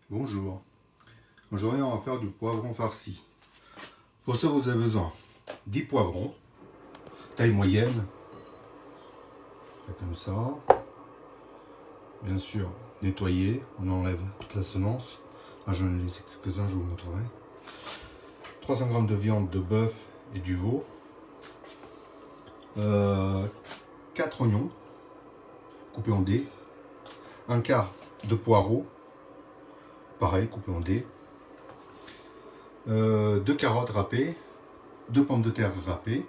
Bonjour. Aujourd'hui, on va faire du poivron farci. Pour ça, vous avez besoin 10 poivrons, taille moyenne, comme ça. Bien sûr, nettoyer, on enlève toute la semence. Là, j'en ai laissé quelques-uns, je vous montrerai. 300 g de viande de bœuf et du veau. 4 oignons coupés en dés. Un quart de poireau, pareil, coupé en dés. 2 carottes râpées, 2 pommes de terre râpées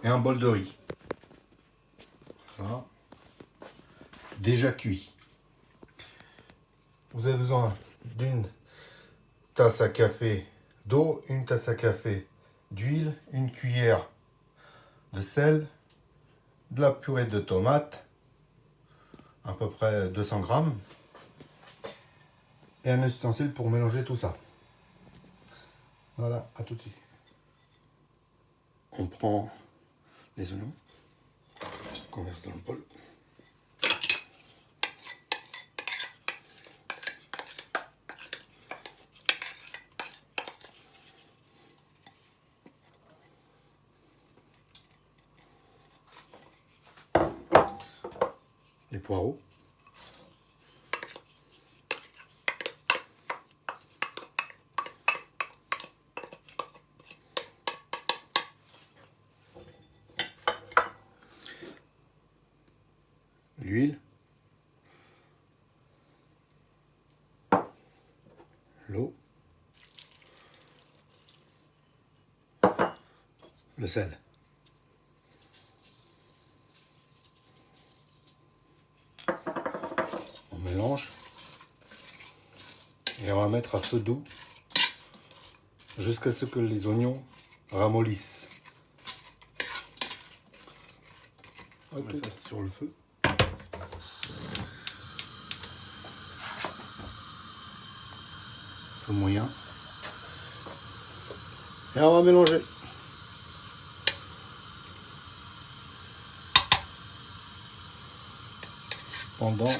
et un bol de riz. Voilà. Déjà cuit. Vous avez besoin d'une tasse à café d'eau, une tasse à café d'huile, une cuillère de sel, de la purée de tomates, à peu près 200 grammes, et un ustensile pour mélanger tout ça. Voilà, à tout de suite. On prend les oignons, qu'on verse dans le bol. Les poireaux. L'huile. L'eau. Le sel. On mélange et on va mettre à feu doux jusqu'à ce que les oignons ramollissent. On met ça sur le feu. Feu moyen. Et on va mélanger. Pendant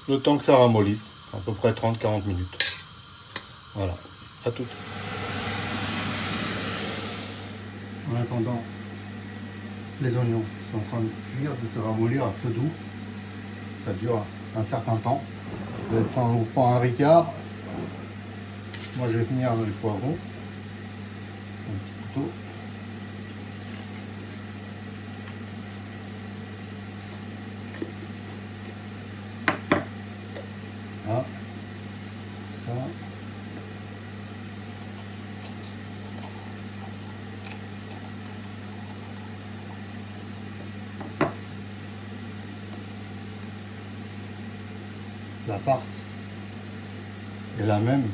le temps que ça ramollisse, à peu près 30-40 minutes. Voilà, à tout. En attendant, les oignons sont en train de cuire, de se ramollir à feu doux. Ça dure un certain temps. On prend un ricard. Moi, je vais finir avec les poivrons. Un petit couteau. Voilà. Ça. La farce est la même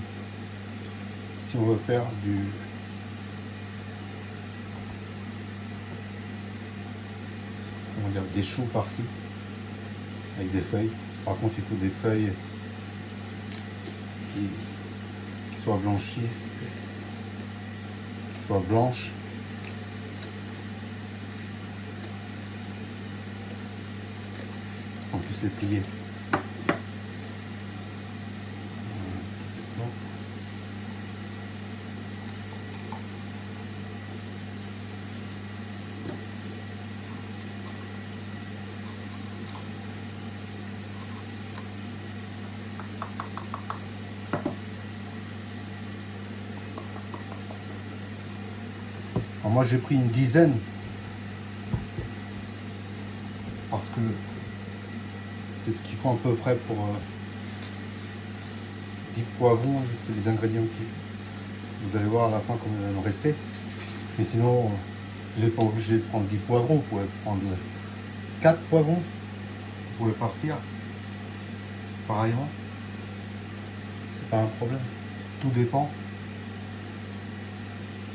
si on veut faire des choux farcis avec des feuilles. Par contre, il faut des feuilles qui soient blanchissent, qui soient blanches. On puisse les plier. Alors moi j'ai pris une dizaine parce que c'est ce qu'il faut à peu près pour 10 poivrons. C'est les ingrédients qui vous allez voir à la fin combien il va en rester. Mais sinon vous n'êtes pas obligé de prendre 10 poivrons, vous pouvez prendre 4 poivrons, vous pouvez farcir pareillement, c'est pas un problème. Tout dépend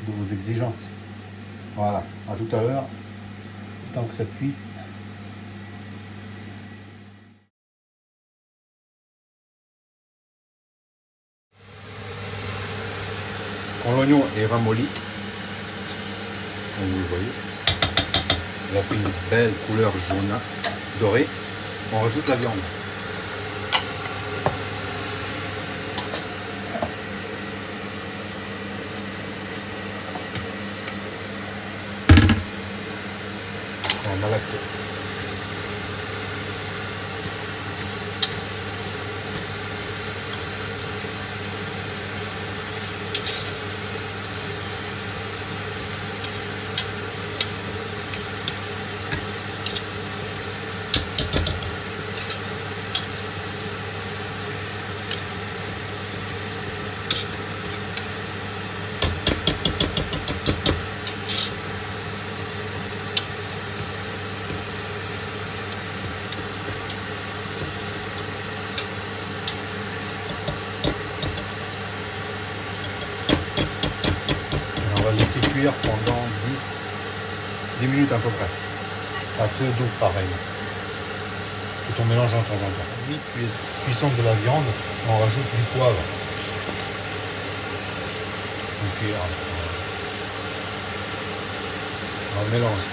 de vos exigences. Voilà, à tout à l'heure, tant que ça cuise. Quand l'oignon est ramolli, comme vous le voyez, il a pris une belle couleur jaune dorée. On rajoute la viande. On va malaxer. On va laisser cuire pendant 10 minutes à peu près. À feu doux pareil. Et on mélange de temps en temps. Cuisson de la viande, on rajoute du poivre. Une cuillère. On mélange.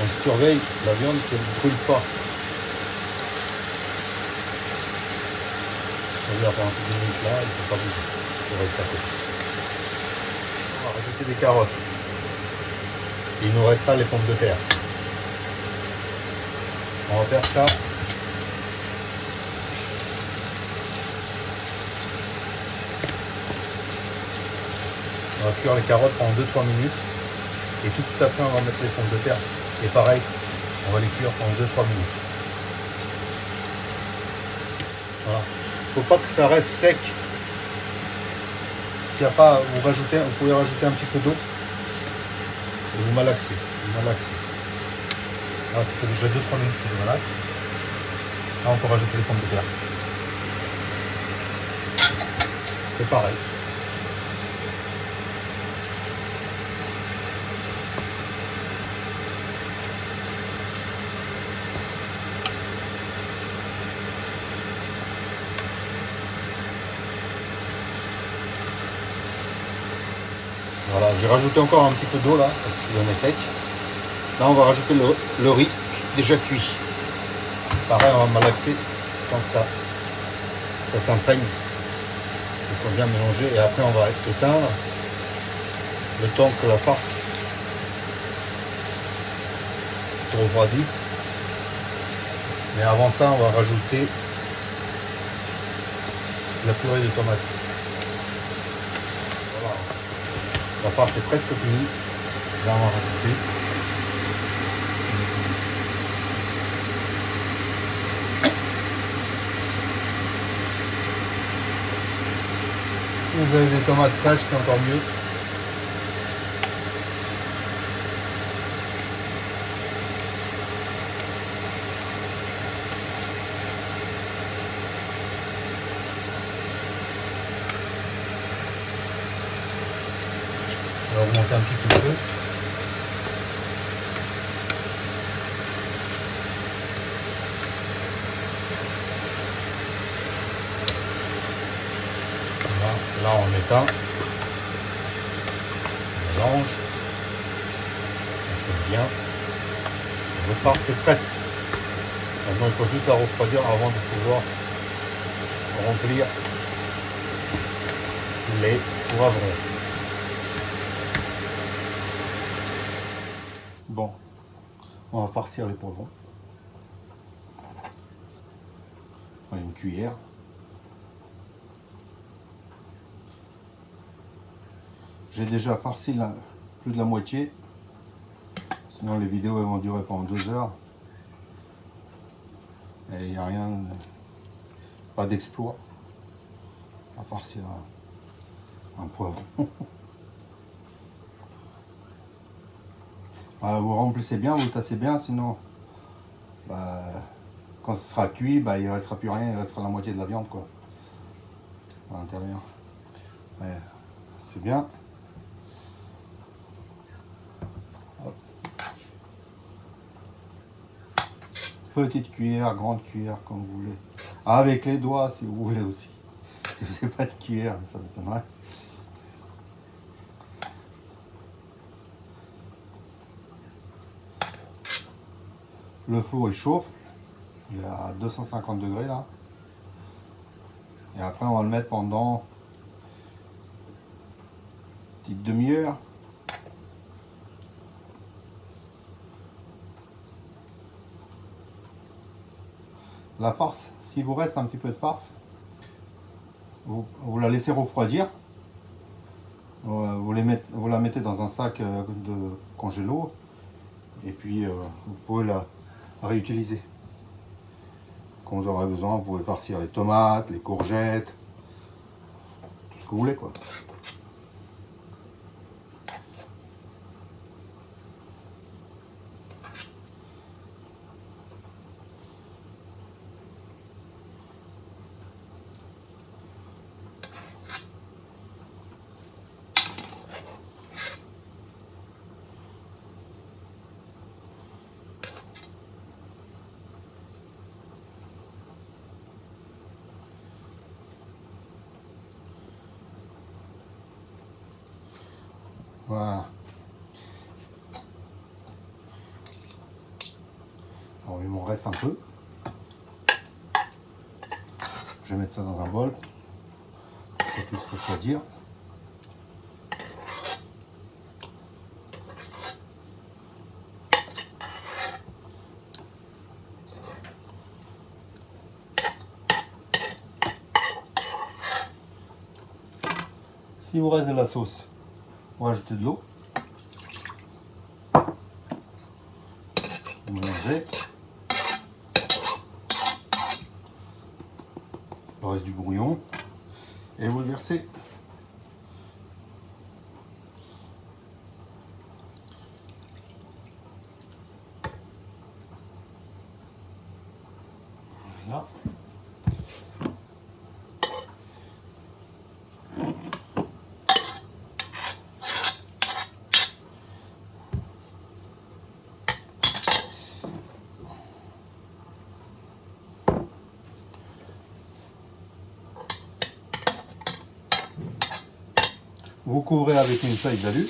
On surveille la viande qu'elle ne brûle pas. On va pendant ces 10 minutes là, il ne faut pas bouger. Il faut rester à côté. On va rajouter des carottes. Il nous restera les pommes de terre. On va faire ça. On va cuire les carottes pendant 2-3 minutes. Et tout de suite après, on va mettre les pommes de terre. Et pareil, on va les cuire pendant 2-3 minutes. Voilà. Faut pas que ça reste sec. S'il n'y a pas, vous pouvez rajouter un petit peu d'eau. Et vous malaxez. Là, ça fait déjà 2-3 minutes que je malaxe. Là, on peut rajouter les pommes de terre. C'est pareil. Voilà, j'ai rajouté encore un petit peu d'eau là, parce que c'est donné sec. Là, on va rajouter le riz déjà cuit. Pareil, on va malaxer tant que ça s'imprègne, qu'ils sont bien mélangés. Et après, on va éteindre le temps que la farce se refroidisse. Mais avant ça, on va rajouter la purée de tomates. Voilà. La farce est presque finie. Là, on va rajouter. Vous avez des tomates fraîches, c'est encore mieux. On va augmenter un petit peu le feu. Là, on éteint, on mélange, on fait bien. Votre farce est prête. Maintenant, il faut juste la refroidir avant de pouvoir remplir les poivrons. Bon, on va farcir les poivrons. On a une cuillère. J'ai déjà farci plus de la moitié, sinon les vidéos elles vont durer pendant 2 heures. Et il n'y a rien, pas d'exploit à farcir un poivron. Voilà, vous remplissez bien, vous tassez bien, sinon quand ce sera cuit, il ne restera plus rien, il restera la moitié de la viande quoi, à l'intérieur. C'est bien. Petite cuillère, grande cuillère, comme vous voulez. Avec les doigts, si vous voulez aussi. Si vous n'avez pas de cuillère, ça m'étonnerait. Le four, il chauffe. Il est à 250 degrés là. Et après on va le mettre pendant une petite demi-heure. La farce, s'il vous reste un petit peu de farce, vous la laissez refroidir. Vous la mettez dans un sac de congélo. Et puis vous pouvez la réutiliser. Quand vous aurez besoin, vous pouvez farcir les tomates, les courgettes, tout ce que vous voulez quoi. Voilà. Alors il m'en reste un peu. Je vais mettre ça dans un bol pour que ça puisse refroidir. S'il vous reste de la sauce, on va ajouter de l'eau. Vous mélangez. Le reste du bouillon. Et vous le versez. Voilà. Vous couvrez avec une feuille d'alu.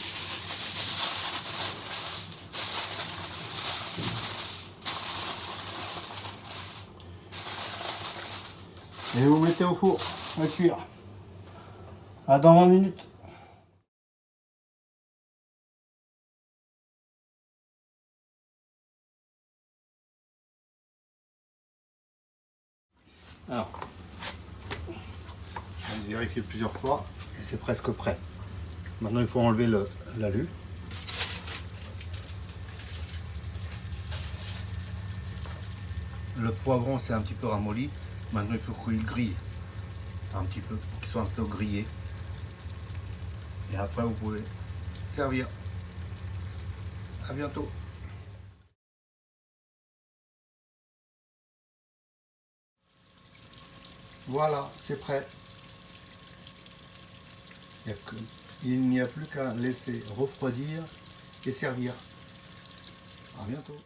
Et vous mettez au four à cuire. À dans 20 minutes. Alors, je vais vérifier plusieurs fois et c'est presque prêt. Maintenant il faut enlever l'alu. Le poivron c'est un petit peu ramolli. Maintenant il faut qu'il grille un petit peu pour qu'il soit un peu grillé. Et après vous pouvez servir. À bientôt. Voilà, c'est prêt. Il n'y a plus qu'à laisser refroidir et servir. À bientôt.